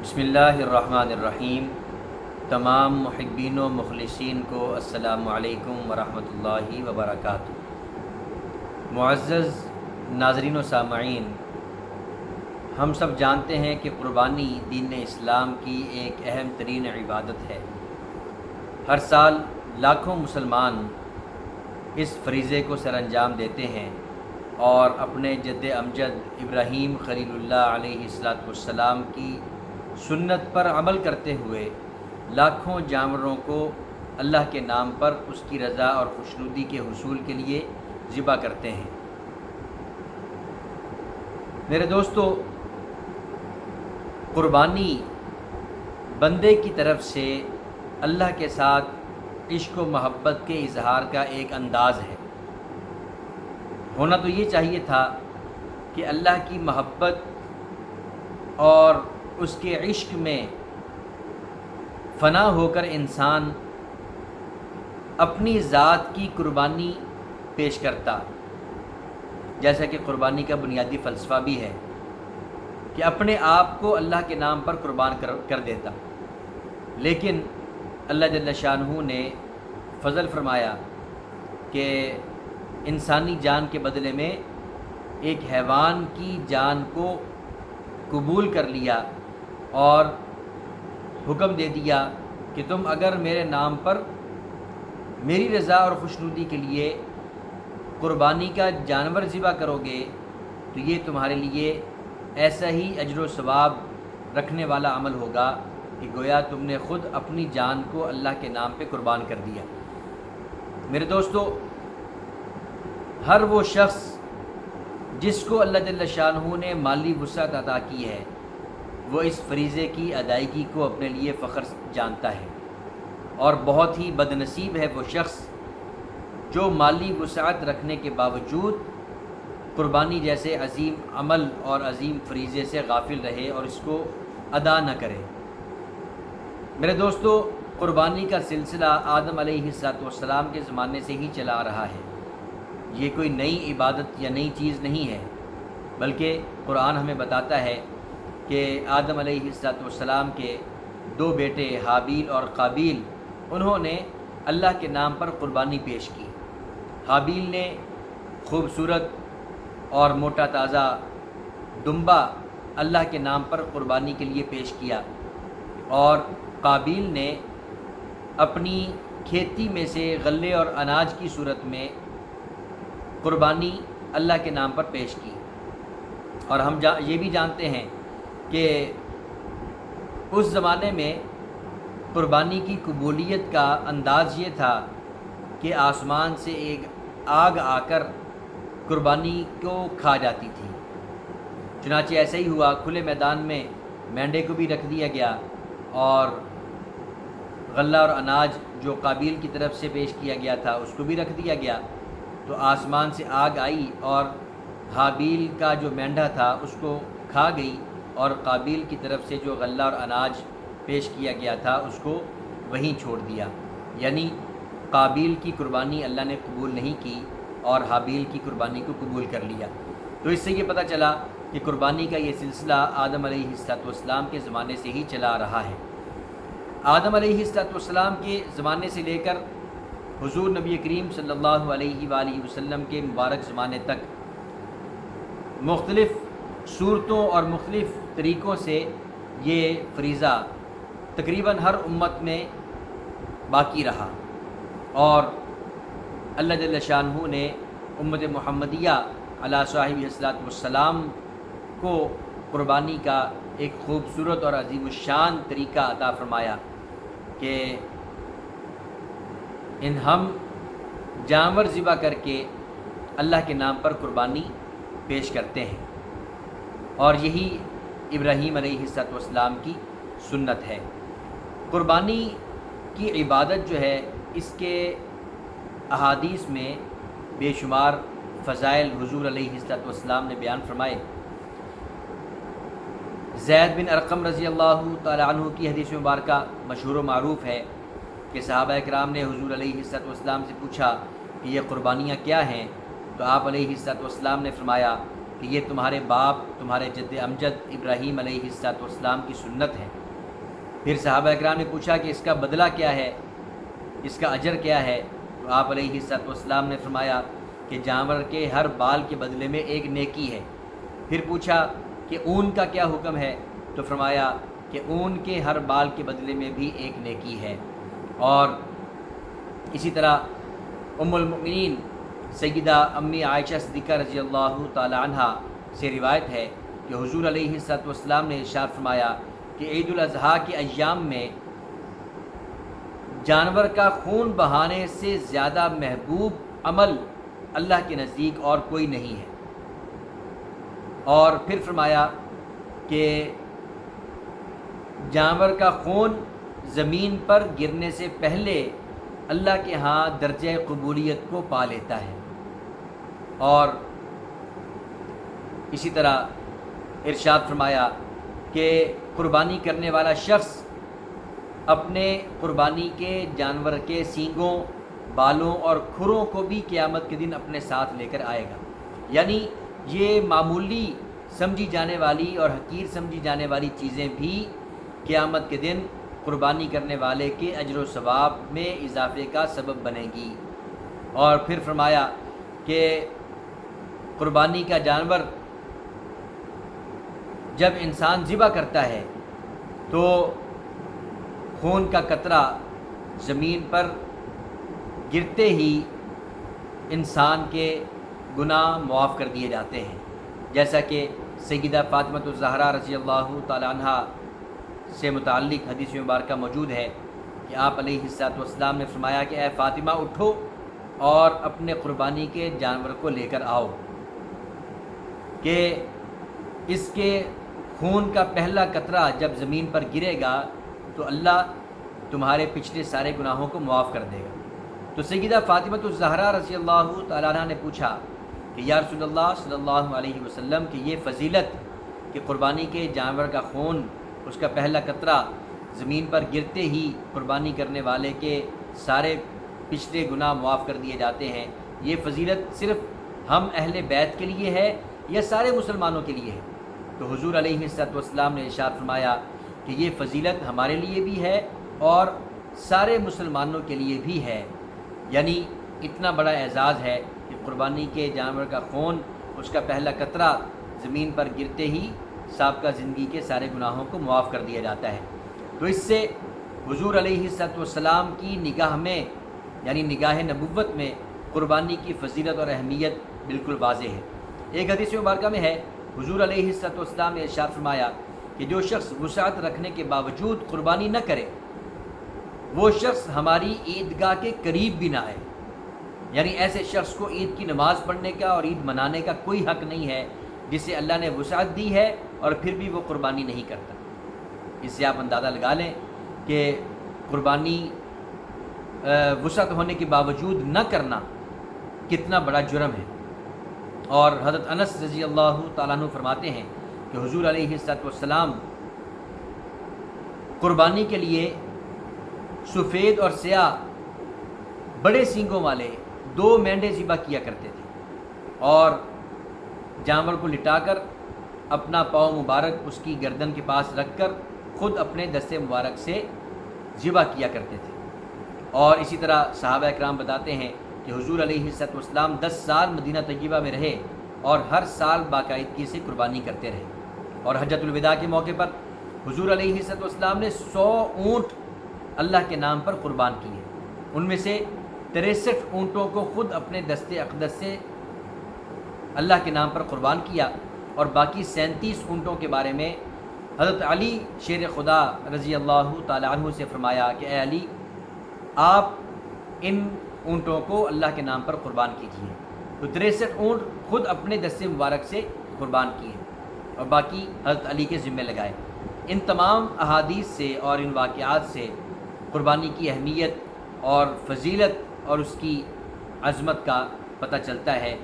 بسم اللہ الرحمن الرحیم۔ تمام محبین و مخلصین کو السلام علیکم ورحمۃ اللہ وبرکاتہ۔ معزز ناظرین و سامعین، ہم سب جانتے ہیں کہ قربانی دین اسلام کی ایک اہم ترین عبادت ہے۔ ہر سال لاکھوں مسلمان اس فریضے کو سر انجام دیتے ہیں اور اپنے جد امجد ابراہیم خلیل اللہ علیہ السلام کی سنت پر عمل کرتے ہوئے لاکھوں جانوروں کو اللہ کے نام پر اس کی رضا اور خوشنودی کے حصول کے لیے ذبح کرتے ہیں۔ میرے دوستو، قربانی بندے کی طرف سے اللہ کے ساتھ عشق و محبت کے اظہار کا ایک انداز ہے۔ ہونا تو یہ چاہیے تھا کہ اللہ کی محبت اور اس کے عشق میں فنا ہو کر انسان اپنی ذات کی قربانی پیش کرتا، جیسا کہ قربانی کا بنیادی فلسفہ بھی ہے کہ اپنے آپ کو اللہ کے نام پر قربان کر دیتا۔ لیکن اللہ جل شانہ نے فضل فرمایا کہ انسانی جان کے بدلے میں ایک حیوان کی جان کو قبول کر لیا اور حکم دے دیا کہ تم اگر میرے نام پر میری رضا اور خوشنودی کے لیے قربانی کا جانور ذبح کرو گے تو یہ تمہارے لیے ایسا ہی اجر و ثواب رکھنے والا عمل ہوگا کہ گویا تم نے خود اپنی جان کو اللہ کے نام پہ قربان کر دیا۔ میرے دوستو، ہر وہ شخص جس کو اللہ جل شانہ نے مالی وسعت عطا کی ہے، وہ اس فریضے کی ادائیگی کو اپنے لیے فخر جانتا ہے، اور بہت ہی بد نصیب ہے وہ شخص جو مالی وسعت رکھنے کے باوجود قربانی جیسے عظیم عمل اور عظیم فریضے سے غافل رہے اور اس کو ادا نہ کرے۔ میرے دوستو، قربانی کا سلسلہ آدم علیہ السلام کے زمانے سے ہی چلا آ رہا ہے۔ یہ کوئی نئی عبادت یا نئی چیز نہیں ہے، بلکہ قرآن ہمیں بتاتا ہے کہ آدم علیہ السلام کے دو بیٹے حابیل اور قابیل، انہوں نے اللہ کے نام پر قربانی پیش کی۔ حابیل نے خوبصورت اور موٹا تازہ دمبا اللہ کے نام پر قربانی کے لیے پیش کیا، اور قابیل نے اپنی کھیتی میں سے غلے اور اناج کی صورت میں قربانی اللہ کے نام پر پیش کی۔ اور ہم یہ بھی جانتے ہیں کہ اس زمانے میں قربانی کی قبولیت کا انداز یہ تھا کہ آسمان سے ایک آگ آ کر قربانی کو کھا جاتی تھی۔ چنانچہ ایسا ہی ہوا، کھلے میدان میں مینڈے کو بھی رکھ دیا گیا، اور غلہ اور اناج جو قابیل کی طرف سے پیش کیا گیا تھا اس کو بھی رکھ دیا گیا۔ تو آسمان سے آگ آئی اور حابیل کا جو مینڈا تھا اس کو کھا گئی، اور قابیل کی طرف سے جو غلہ اور اناج پیش کیا گیا تھا اس کو وہیں چھوڑ دیا۔ یعنی قابیل کی قربانی اللہ نے قبول نہیں کی اور حابیل کی قربانی کو قبول کر لیا۔ تو اس سے یہ پتہ چلا کہ قربانی کا یہ سلسلہ آدم علیہ السلام کے زمانے سے ہی چلا آ رہا ہے۔ آدم علیہ السلام کے زمانے سے لے کر حضور نبی کریم صلی اللہ علیہ وآلہ وسلم کے مبارک زمانے تک مختلف صورتوں اور مختلف طریقوں سے یہ فریضہ تقریباً ہر امت میں باقی رہا، اور اللہ جل شانہ نے امت محمدیہ علی صاحب الصلاۃ والسلام کو قربانی کا ایک خوبصورت اور عظیم الشان طریقہ عطا فرمایا کہ ہم جانور ذبح کر کے اللہ کے نام پر قربانی پیش کرتے ہیں، اور یہی ابراہیم علیہ السلام کی سنت ہے۔ قربانی کی عبادت جو ہے، اس کے احادیث میں بے شمار فضائل حضور علیہ السلام نے بیان فرمائے۔ زید بن ارقم رضی اللہ تعالی عنہ کی حدیث مبارکہ مشہور و معروف ہے کہ صحابہ اکرام نے حضور علیہ السلام سے پوچھا کہ یہ قربانیاں کیا ہیں، تو آپ علیہ السلام نے فرمایا کہ کہ یہ تمہارے باپ تمہارے جد امجد ابراہیم علیہ السلام کی سنت ہے۔ پھر صحابہ اکرام نے پوچھا کہ اس کا بدلہ کیا ہے، اس کا اجر کیا ہے؟ تو آپ علیہ السلام نے فرمایا کہ جانور کے ہر بال کے بدلے میں ایک نیکی ہے۔ پھر پوچھا کہ اون کا کیا حکم ہے؟ تو فرمایا کہ اون کے ہر بال کے بدلے میں بھی ایک نیکی ہے۔ اور اسی طرح ام المؤمنین سیدہ امی عائشہ صدیقہ رضی اللہ تعالی عنہ سے روایت ہے کہ حضور علیہ السلام نے ارشاد فرمایا کہ عید الاضحیٰ کے ایام میں جانور کا خون بہانے سے زیادہ محبوب عمل اللہ کے نزدیک اور کوئی نہیں ہے۔ اور پھر فرمایا کہ جانور کا خون زمین پر گرنے سے پہلے اللہ کے ہاں درجہ قبولیت کو پا لیتا ہے۔ اور اسی طرح ارشاد فرمایا کہ قربانی کرنے والا شخص اپنے قربانی کے جانور کے سینگوں، بالوں اور کھروں کو بھی قیامت کے دن اپنے ساتھ لے کر آئے گا۔ یعنی یہ معمولی سمجھی جانے والی اور حقیر سمجھی جانے والی چیزیں بھی قیامت کے دن قربانی کرنے والے کے اجر و ثواب میں اضافے کا سبب بنے گی۔ اور پھر فرمایا کہ قربانی کا جانور جب انسان ذبح کرتا ہے تو خون کا قطرہ زمین پر گرتے ہی انسان کے گناہ معاف کر دیے جاتے ہیں، جیسا کہ سیدہ فاطمہ الزہرا رضی اللہ تعالی عنہ سے متعلق حدیث مبارکہ موجود ہے کہ آپ علیہ السلام نے فرمایا کہ اے فاطمہ اٹھو اور اپنے قربانی کے جانور کو لے کر آؤ کہ اس کے خون کا پہلا قطرہ جب زمین پر گرے گا تو اللہ تمہارے پچھلے سارے گناہوں کو معاف کر دے گا۔ تو سیدہ فاطمہ الزہرا رضی اللہ تعالیٰ عنہ نے پوچھا کہ یا رسول اللہ صلی اللہ علیہ وسلم کہ یہ فضیلت کہ قربانی کے جانور کا خون اس کا پہلا قطرہ زمین پر گرتے ہی قربانی کرنے والے کے سارے پچھلے گناہ معاف کر دیے جاتے ہیں، یہ فضیلت صرف ہم اہل بیت کے لیے ہے یا سارے مسلمانوں کے لیے ہے؟ تو حضور علیہ السلام نے ارشاد فرمایا کہ یہ فضیلت ہمارے لیے بھی ہے اور سارے مسلمانوں کے لیے بھی ہے۔ یعنی اتنا بڑا اعزاز ہے کہ قربانی کے جانور کا خون اس کا پہلا قطرہ زمین پر گرتے ہی سابقہ زندگی کے سارے گناہوں کو معاف کر دیا جاتا ہے۔ تو اس سے حضور علیہ السلام کی نگاہ میں یعنی نگاہ نبوت میں قربانی کی فضیلت اور اہمیت بالکل واضح ہے۔ ایک حدیث مبارکہ میں ہے حضور علیہ السلام نے ارشاد فرمایا کہ جو شخص وسعت رکھنے کے باوجود قربانی نہ کرے وہ شخص ہماری عیدگاہ کے قریب بھی نہ آئے۔ یعنی ایسے شخص کو عید کی نماز پڑھنے کا اور عید منانے کا کوئی حق نہیں ہے جسے اللہ نے وسعت دی ہے اور پھر بھی وہ قربانی نہیں کرتا۔ اس سے آپ اندازہ لگا لیں کہ قربانی وسعت ہونے کے باوجود نہ کرنا کتنا بڑا جرم ہے۔ اور حضرت انس رضی اللہ تعالیٰ عنہ فرماتے ہیں کہ حضور علیہ السلام قربانی کے لیے سفید اور سیاہ بڑے سینگوں والے 2 مینڈے ذبح کیا کرتے تھے اور جانور کو لٹا کر اپنا پاؤں مبارک اس کی گردن کے پاس رکھ کر خود اپنے دستے مبارک سے ذبح کیا کرتے تھے۔ اور اسی طرح صحابہ اکرام بتاتے ہیں کہ حضور علیہ السلام 10 سال مدینہ طیبہ میں رہے اور ہر سال باقاعدگی سے قربانی کرتے رہے۔ اور حجۃ الوداع کے موقع پر حضور علیہ السلام نے 100 اونٹ اللہ کے نام پر قربان کیے، ان میں سے 63 اونٹوں کو خود اپنے دستے اقدس سے اللہ کے نام پر قربان کیا اور باقی 37 اونٹوں کے بارے میں حضرت علی شیر خدا رضی اللہ تعالی عنہ سے فرمایا کہ اے علی آپ ان اونٹوں کو اللہ کے نام پر قربان کیجیے۔ تو 63 اونٹ خود اپنے دستے مبارک سے قربان کیے اور باقی حضرت علی کے ذمہ لگائے۔ ان تمام احادیث سے اور ان واقعات سے قربانی کی اہمیت اور فضیلت اور اس کی عظمت کا پتہ چلتا ہے۔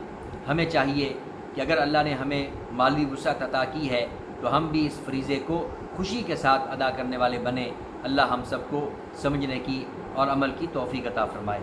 ہمیں چاہیے کہ اگر اللہ نے ہمیں مالی وسعت عطا کی ہے تو ہم بھی اس فریضے کو خوشی کے ساتھ ادا کرنے والے بنیں۔ اللہ ہم سب کو سمجھنے کی اور عمل کی توفیق عطا فرمائے۔